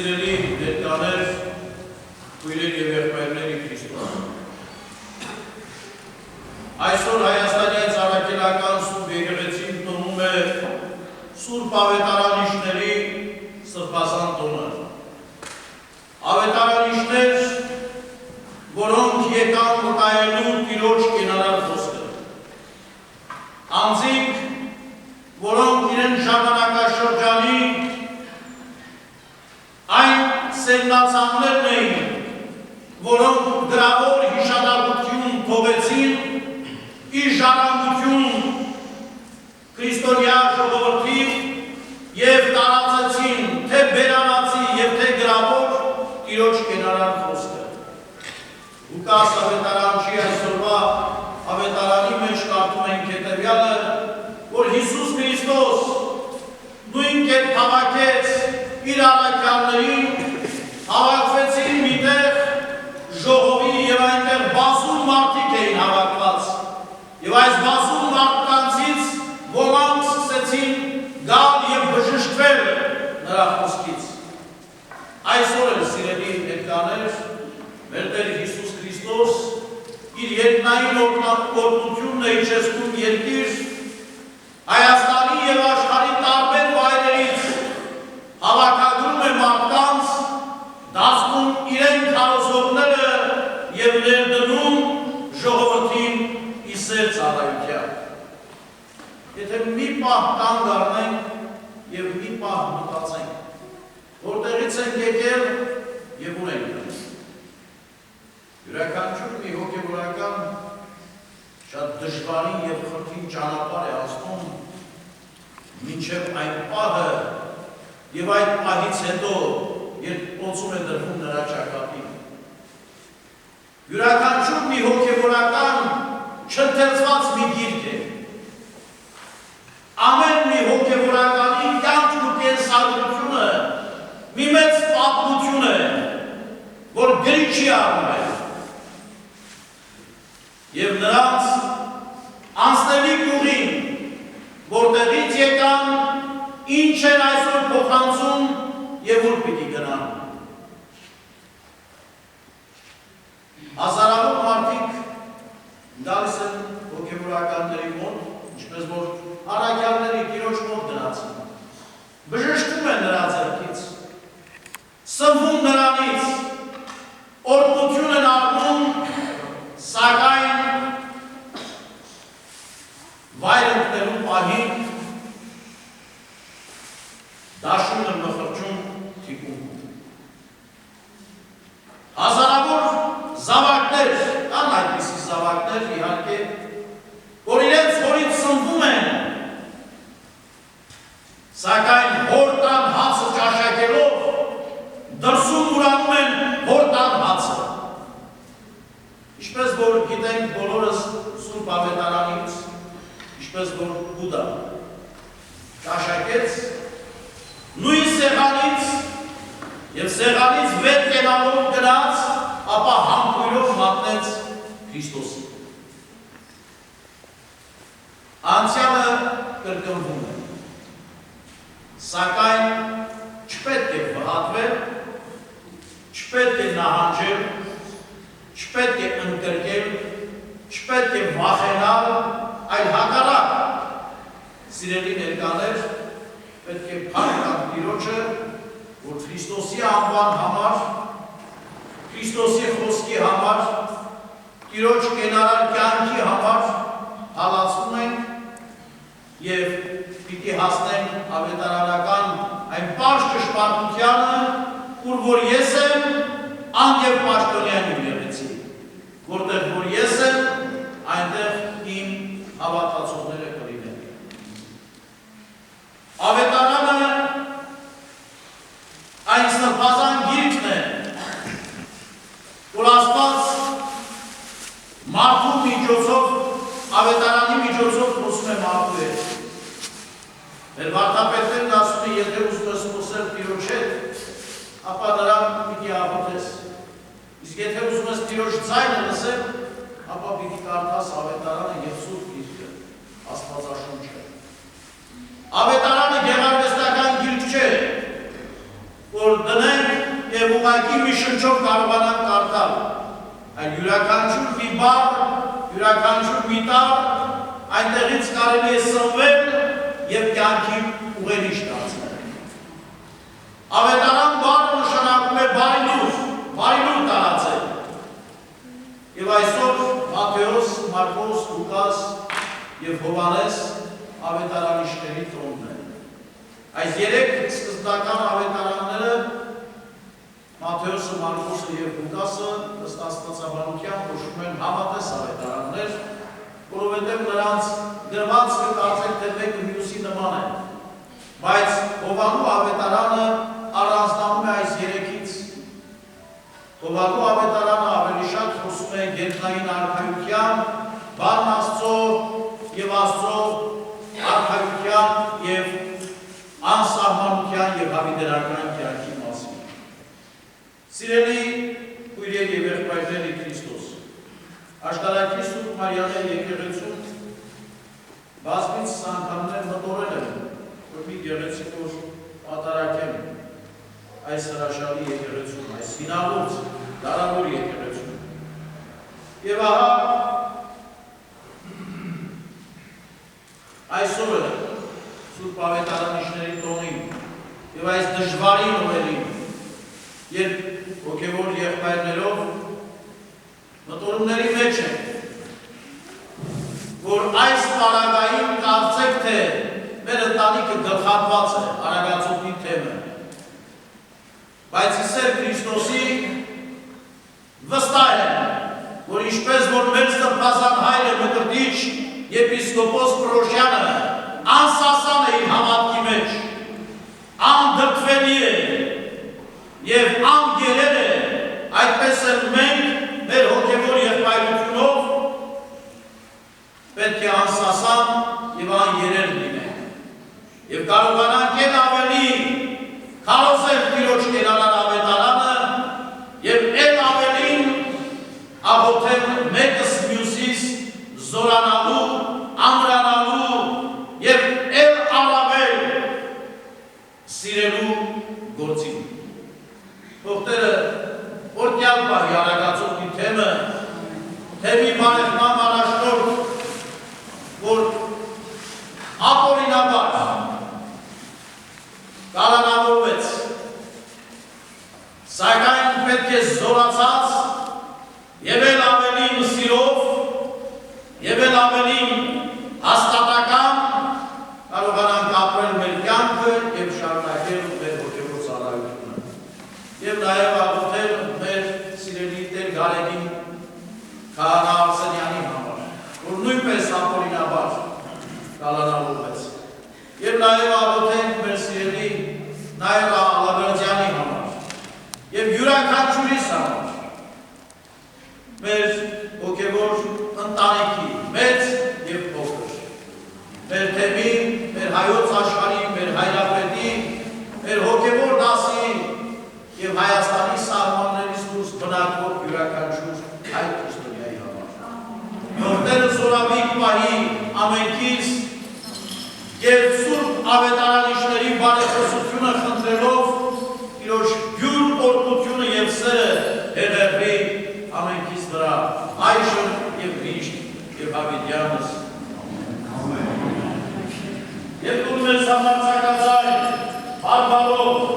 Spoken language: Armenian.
սիրելի ներկաներ, քույրեր եւ եղբայրներ Քրիստոս։ Այսօր Հայաստանի Ծառայական Սուրբ Եկեղեցին տոնում է Սուրբ Ավետարանիչների սրբազան տոնը։ Ավետարանիչներ, որոնք եկան վկայելու Տիրոջ կենարար խոսքը։ Անձինք, որոնք իրեն ժամանակաշրջանի այն սերմնացաններն էին, որոնք գրավոր հիշատակություն թողեցին իր ժառանգություն քրիստոնյա ժողովրդին և տարածեցին թե բերանացի և թե գրավոր Տիրոջ կենարար խոսքը։ Լուկաս ավետարանչի այսօրվա ավետարանի մեջ կարդում ենք հետևյալը, որ Հիսուս Քրիստոս նույն կերպ հավաքեց իր առաքյալներին, հավաքվեցին միտեղ ժողովի և այնտեղ բազում մարդիկ էին հավաքված և այս բազում մարդկանցից ոմանք սկսեցին գալ և բժշկվել նրա խոսքից։ Այսօր էլ սիրելի ներկաներ, մեր Տեր Հիսուս Քրիստոս իր երկնային օրհնությունն է իջեցնում երկիր, Հայաստանի և աշխարհի տարբեր վայրերից հավաքագրում է մարդկանց, դարձնում իրեն քարոզողները և ներդնում ժողովրդին ի սեր ծառայության։ Եթե մի պահ կանգ առնենք և մի պահ մտածենք, որտեղից ենք եկել և ուր ենք գնում։ Յուրաքանչյուր մի հոգևորական շատ դժվարին և խրթին ճանապարհ է անցնում մինչև այն պահը և այդ պահից հետո, երբ օծում է դրվում նրա ճակատին։ Յուրաքանչյուր մի հոգևորական չընթերցված մի գիրք է։ Ամեն մի հոգևորականի կյանքն ու կենսագրությունը մի մեծ պատմություն է, որ գրիչի առնում է։ Եվ նրանց անցնելիք ուղին, որտեղից եկան, ինչ են այսօր փոխանցում և ուր պիտի գնան։ Հազարավոր մարդիկ գալիս են հոգևորականների մոտ, ինչպես որ առաքյալների Տիրոջ մոտ գնացին, բժշկվում են նրա ձեռքից, սնվում նրանից, օրհնություն են առնում, սակայն վայր ընկնելու պահին դաշունը մխրճում թիկունքում։ Հազարավոր զավակներ, կան այդպիսի զավակներ իհարկե, որ իրենց հորից սնվում են, սակայն հոր տան հացը ճաշակելով դրսում ուրանում են հոր տան հացը։ Ինչպես որ գիտենք բոլորս Սուրբ Ավետարանից, ինչպես որ Բուդա ճաշակեց նույն սեղանից և սեղանից վեր կենալով գնաց, ապա համբույրով մատնեց Քրիստոսին։ Անցյալը կրկնվում է, սակայն չպետք է վհատվել, չպետք է նահանջել, չպետք է ընկրկել, չպետք է վախենալ, այլ հակառակ, սիրելի ներկաներ, պետք է փառք Տիրոջը, որ Քրիստոսի անվան համար, Քրիստոսի խոսքի համար, Տիրոջ կենարար կյանքի համար հալածում ենք և պիտի հասնենք ավետարանական այն պարզ ճշմարտությանը, ուր որ ես եմ, ան և պաշտոնյան իմ եղեցի, որտեղ որ ես եմ, այնտեղ իմ հավատացողները կլինեն։ Ավետարանը այն սրբազան գիրքն է, որ Աստված մարդու միջոցով, ավետարանի միջոցով խոսում է մարդու հետ։ Մեր վարդապետներն ասում է, եթե ուզում ես խոսել Տիրոջ հետ, ապա նրան պիտի աղոթես։ Իսկ եթե ուզում ես Տիրոջ ձայնը լսել, ապա պիտի կարդաս ավետարանը և Սուրբ գիրքը, Աստվածաշունչը։ Ավետարանը գեղարվեստական գիրք չէ, որ դնենք միջով կարողանանք կարդալ, այլ յուրաքանչյուր մի բառ, յուրաքանչյուր մի տառ այնտեղից կարելի է սնվել եւ կյանքի ուղերիչ դարձնել։ Ավետարան բառը նշանակում է բարի լուր տարածել։ Եվ այսօր Մատթեոս, Մարկոս, Լուկաս եւ Հովհաննես ավետարանիչների տոնն են։ Այս երեք սկզբնական ավետարանները Մատթեոսը, Մարկոսը եւ Լուկասը ըստ աստվածաբանության կոչվում են համատես ավետարաններ, որովհետեւ նրանց գրվածքը կարծեք թե մեկը մյուսի նման է։ Բայց Հովհաննու ավետարանը առանձնանում է այս երեքից։ Հովհաննու ավետարանը ավելի շատ խոսում է գետնային արքայության, բառն Աստծո եւ Աստծո արքայության եւ անսահմանության եւ հավիտենական կյանքի մասին։ Սիրելի քույրեր եւ եղբայրներ Քրիստոս, աշտարակի Սուրբ Մարիամի եկեղեցում բազմից անգամներ մտորել եմ, որ մի գեղեցիկոր պատարագեմ այս հրաշալի եկեղեցում, այս հինավուրց, դարավոր եկեղեցում։ Եվ ահա այսօր Սուրբ ավետարանիչների տոնին եւ այս դժվարին օրերին, երբ հոգևոր եղբայրներով մտորումների մեջ են, որ այս պարագային կարծեք թե մեր ընտանիքը գլխատված է արագածոտնի թեմը, բայց Հիսուս Քրիստոսի վստահ են, որ ինչպես որ մեր սրբազան հայրը Մկրտիչ եպիսկոպոս Պրոշյանը անսասան է իր հավատքի մեջ, անդրդվելի է և անգերել է, այդպես էլ մենք մեր հոգևոր եղբայրությունով պետք է անսասան և անգերել լինենք և կարողանանք էլ ավելի քարոզել Տիրոջ կենարան ավետարանը և էլ ավելին աղոթել մեկս մյուսիս զորանալու, ամրանալու և էլ առավել սիրելու գործին։ Ողտերը որտյալ պահի արագածոտնի թեմը, թեմի բարեխման առաջնորդ, որ ապօրինաբար կալանավորվեց, սակայն պետք է զորացած և էլ ավելին սիրով և էլ ավելին հաստատական կարողանանք ապրել մեր կյանքը և շարունակել մեր հոգևոր ծառայությունը։ Եվ նաև աղոթել մեր սիրելի Տեր Գարեգին Քահանա Արսենյանի համար, որ նույնպես ապօրինաբար կալանավորվեց։ Եվ նաև աղոթենք մեր սիրելի Նայրա Ալավերդյանի համար և յուրաքանչյուրիս համար, մեր հոգևոր ընտանիքի, մեծ և փոքր, մեր թեմի, մեր հայոց աշխարհի, մեր հայրապետի, մեր հոգևոր դասի և Հայաստանի սահմաններից դուրս բնակվող յուրաքանչյուր հայ քրիստոնյայի համար։ Ողտերը զորավիկ պահի ամենքից և Սուրբ ավետարանիչների բարեխոսությունը խնդրելով Տիրոջ յուր օրհնությունը և սերը հեղեղվի ամենքից վրա, այժմ և միշտ և հավիտյանս։ Եվ դու մեզ համարձակազայն, բարբարով,